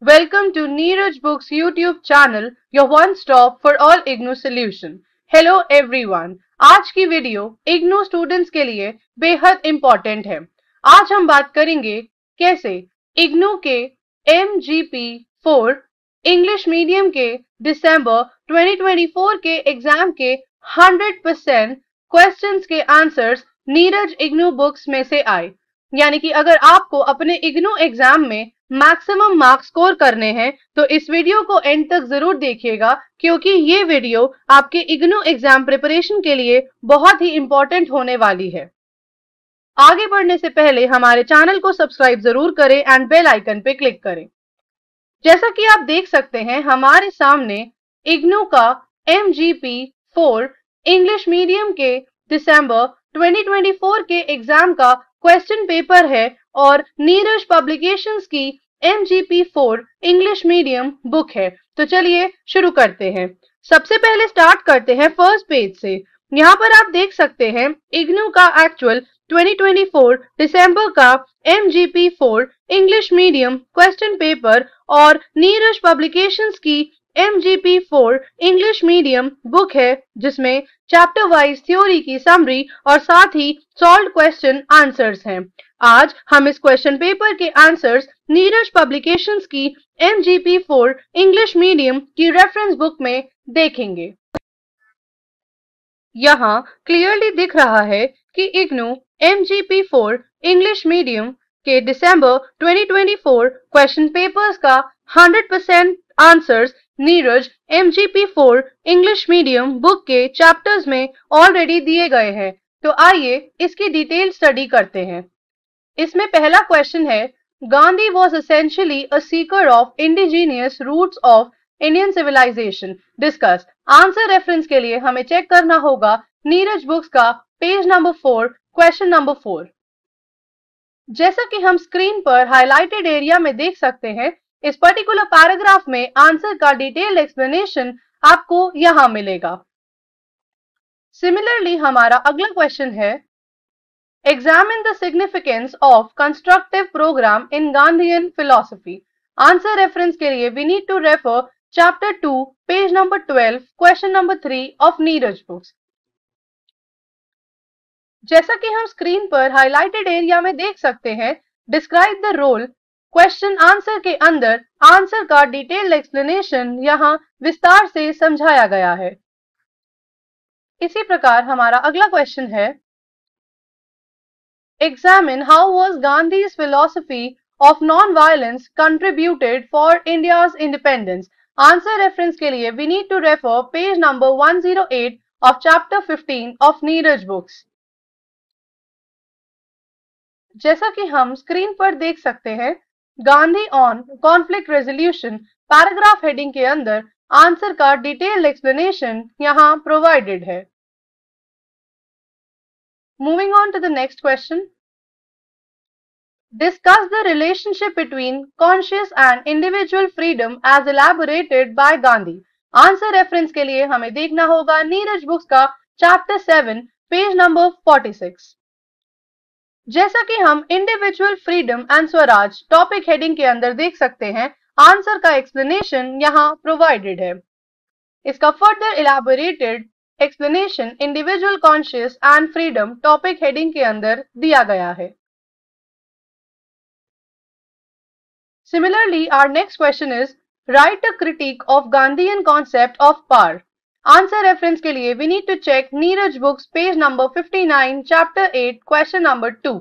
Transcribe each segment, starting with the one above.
Welcome to Neeraj Books YouTube channel, your one stop for all IGNOU solution. Hello everyone. आज की video IGNOU students के लिए बेहद important है। आज हम बात करेंगे कैसे IGNOU के MGP4 इंग्लिश मीडियम के दिसंबर 2024 के एग्जाम के 100% क्वेश्चंस के आंसर्स नीरज IGNOU बुक्स में से आए। यानी कि अगर आपको अपने IGNOU एग्जाम में मैक्सिमम मार्क्स स्कोर करने हैं तो इस वीडियो को एंड तक जरूर देखिएगा, क्योंकि ये वीडियो आपके IGNOU एग्जाम प्रिपरेशन के लिए बहुत ही इंपॉर्टेंट होने वाली है। आगे बढ़ने से पहले हमारे चैनल को सब्सक्राइब जरूर करें एंड बेल आइकन पे क्लिक करें। जैसा कि आप देख सकते हैं हमारे सामने IGNOU का MGP4 इंग्लिश मीडियम के दिसंबर 2024 के एग्जाम का क्वेश्चन पेपर है और नीरज पब्लिकेशंस की MGP4 इंग्लिश मीडियम बुक है। तो चलिए शुरू करते हैं। सबसे पहले स्टार्ट करते हैं फर्स्ट पेज से। यहाँ पर आप देख सकते हैं IGNOU का एक्चुअल 2024 दिसंबर का MGP4 English medium question paper और नीरज पब्लिकेशंस की MGP4 इंग्लिश मीडियम बुक है, जिसमें चैप्टर वाइज थ्योरी की समरी और साथ ही सॉल्व्ड क्वेश्चन आंसर्स हैं। आज हम इस क्वेश्चन पेपर के आंसर्स नीरज पब्लिकेशंस की MGP4 इंग्लिश मीडियम की रेफरेंस बुक में देखेंगे। यहाँ क्लियरली दिख रहा है कि IGNOU MGP4 इंग्लिश मीडियम के दिसंबर 2024 क्वेश्चन पेपर्स का 100% answers Neeraj MGP4 English medium book के चैप्टर्स में ऑलरेडी दिए गए हैं। तो आइए इसकी डिटेल स्टडी करते हैं। इसमें पहला क्वेश्चन है, Gandhi was essentially a seeker of indigenous roots of Indian civilization discuss. Answer reference के लिए हमें चेक करना होगा नीरज बुक्स का पेज नंबर 4 क्वेश्चन नंबर 4। जैसा कि हम स्क्रीन पर हाईलाइटेड एरिया में देख सकते हैं, इस पर्टिकुलर पैराग्राफ में आंसर का डिटेल्ड एक्सप्लेनेशन आपको यहां मिलेगा। सिमिलरली हमारा अगला क्वेश्चन है, examine the significance of constructive programme in Gandhian philosophy. Answer reference के लिए we need to refer chapter 2 page number 12 question number 3 of Neeraj books. जैसा कि हम स्क्रीन पर हाईलाइटेड एरिया में देख सकते हैं, describe the role question answer के अंदर आंसर का डिटेल्ड एक्सप्लेनेशन यहां विस्तार से समझाया गया है। इसी प्रकार हमारा अगला क्वेश्चन है, examine how was Gandhi's philosophy of non violence contributed for India's independence. Answer reference के लिए we need to refer page number 108 of chapter 15 of Neeraj books. जैसा कि हम स्क्रीन पर देख सकते हैं, Gandhi on conflict resolution paragraph heading के अंदर आंसर का डिटेल्ड एक्सप्लेनेशन यहां प्रोवाइडेड है। Moving on to the next question, discuss the relationship between conscious and individual freedom as elaborated by Gandhi. Answer reference के लिए हमें देखना होगा नीरज बुक्स का चैप्टर 7 पेज नंबर 46। जैसा कि हम individual freedom and swaraj topic heading के अंदर देख सकते हैं, आंसर का एक्सप्लेनेशन यहां प्रोवाइडेड है। इसका further elaborated explanation individual conscious and freedom topic heading के अंदर दिया गया है। Similarly our next question is, write a critique of Gandhian concept of power. Answer reference के लिए we need to check Neeraj books page number 59 chapter 8 question number 2।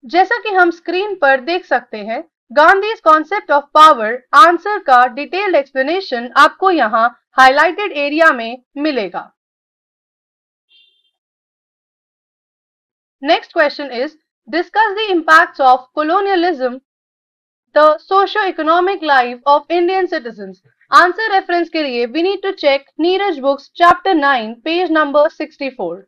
जैसा कि हम स्क्रीन पर देख सकते हैं, Gandhi's concept of power answer का डिटेल्ड एक्सप्लेनेशन आपको यहां हाईलाइटेड एरिया में मिलेगा। Next question is, discuss the impacts of colonialism the socio-economic life of Indian citizens. Answer reference के लिए we need to check Neeraj books chapter 9 page number 64।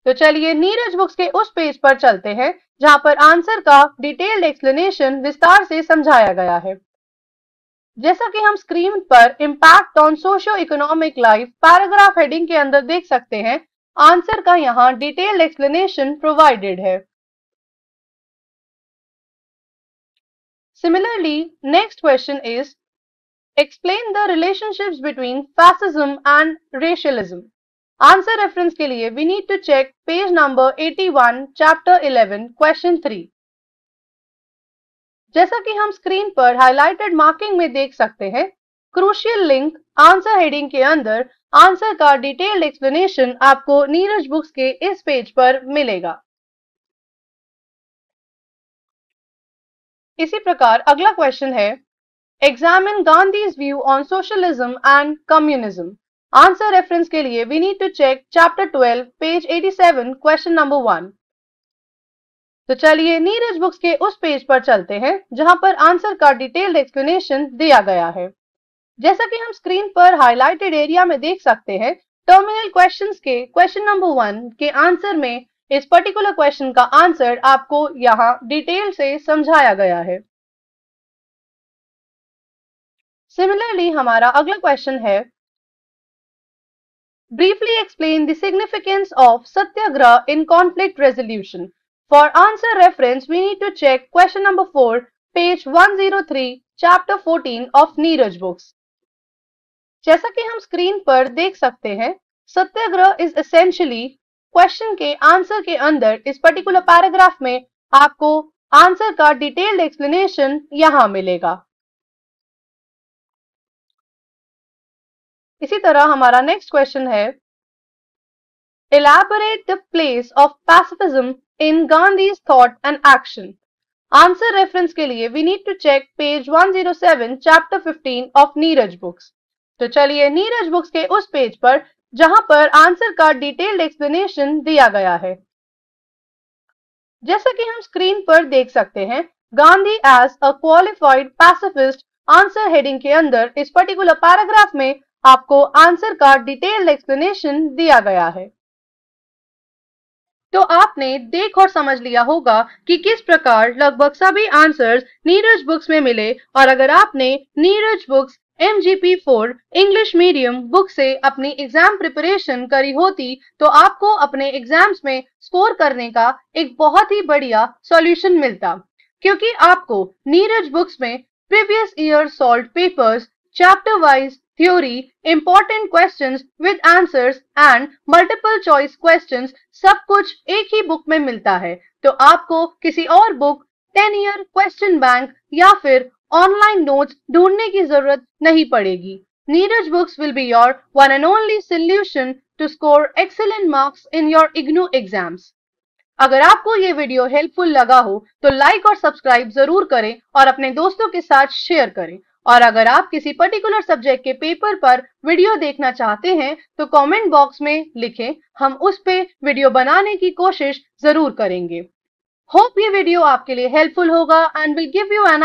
तो चलिए Neeraj books के उस पेज पर चलते हैं जहां पर आंसर का डिटेल्ड एक्सप्लेनेशन विस्तार से समझाया गया है। जैसा कि हम स्क्रीन पर impact on socio economic life paragraph heading के अंदर देख सकते हैं, आंसर का यहाँ डिटेल्ड एक्सप्लेनेशन प्रोवाइडेड है। Similarly, next question is explain the relationships between fascism and racialism. Answer reference के लिए we need to check page number 81, chapter 11, question 3. जैसा कि हम स्क्रीन पर हाइलाइटेड मार्किंग में देख सकते हैं, क्रूशियल लिंक आंसर हेडिंग के अंदर आंसर का डिटेल्ड एक्सप्लेनेशन आपको नीरज बुक्स के इस पेज पर मिलेगा। इसी प्रकार अगला क्वेश्चन है examine Gandhi's view on socialism and communism. Answer reference के लिए we need to check chapter 12, page 87, question number 1. तो चलिए नीरज बुक्स के उस पेज पर चलते हैं जहां पर आंसर का डिटेल्ड एक्सप्लेनेशन दिया गया है। जैसा कि हम स्क्रीन पर हाइलाइटेड एरिया में देख सकते हैं, टर्मिनल क्वेश्चंस के क्वेश्चन नंबर 1 के आंसर में इस पर्टिकुलर क्वेश्चन का आंसर आपको यहाँ डिटेल से समझाया गया है। सिमिलरली हमारा अगला क्वेश्चन है briefly explain the significance of Satyagraha in conflict resolution. For answer reference, we need to check question number 4, page 103, chapter 14 of Neeraj books. जैसा कि हम स्क्रीन पर देख सकते हैं, सत्याग्रह इज एसेंशियली क्वेश्चन के आंसर के अंदर इस पर्टिकुलर पैराग्राफ में आपको आंसर का डिटेल्ड एक्सप्लेनेशन यहां मिलेगा। इसी तरह हमारा नेक्स्ट क्वेश्चन है elaborate the place of pacifism in Gandhi's thought and action. Answer reference के लिए we need to check page 107, chapter 15 of Neeraj books. तो चलिए नीरज बुक्स के उस पेज पर जहां पर आंसर का डिटेल्ड एक्सप्लेनेशन दिया गया है। जैसा कि हम स्क्रीन पर देख सकते हैं, Gandhi as a qualified pacifist answer heading के अंदर इस पर्टिकुलर पैराग्राफ में आपको आंसर का डिटेल्ड एक्सप्लेनेशन दिया गया है। तो आपने देख और समझ लिया होगा कि किस प्रकार लगभग सभी आंसर्स नीरज बुक्स में मिले, और अगर आपने Neeraj books MGP4 English medium book से अपनी एग्जाम प्रिपरेशन करी होती तो आपको अपने एग्जाम्स में स्कोर करने का एक बहुत ही बढ़िया सॉल्यूशन मिलता, क्योंकि आपको नीरज बुक्स में previous year solved papers, chapter wise theory, important questions with answers and multiple choice questions सब कुछ एक ही बुक में मिलता है। तो आपको किसी और बुक, 10 ईयर क्वेश्चन बैंक या फिर ऑनलाइन नोट्स ढूंढने की जरूरत नहीं पड़ेगी। Neeraj books will be your one and only solution to score excellent marks in your IGNOU exams। अगर आपको ये वीडियो हेल्पफुल लगा हो तो लाइक और सब्सक्राइब जरूर करें और अपने दोस्तों के साथ शेयर करें। और अगर आप किसी पर्टिकुलर सब्जेक्ट के पेपर पर वीडियो देखना चाहते हैं तो कमेंट बॉक्स में लिखें, हम उस पे वीडियो बनाने की कोशिश जरूर करेंगे। होप ये वीडियो आपके लिए हेल्पफुल होगा and will give you N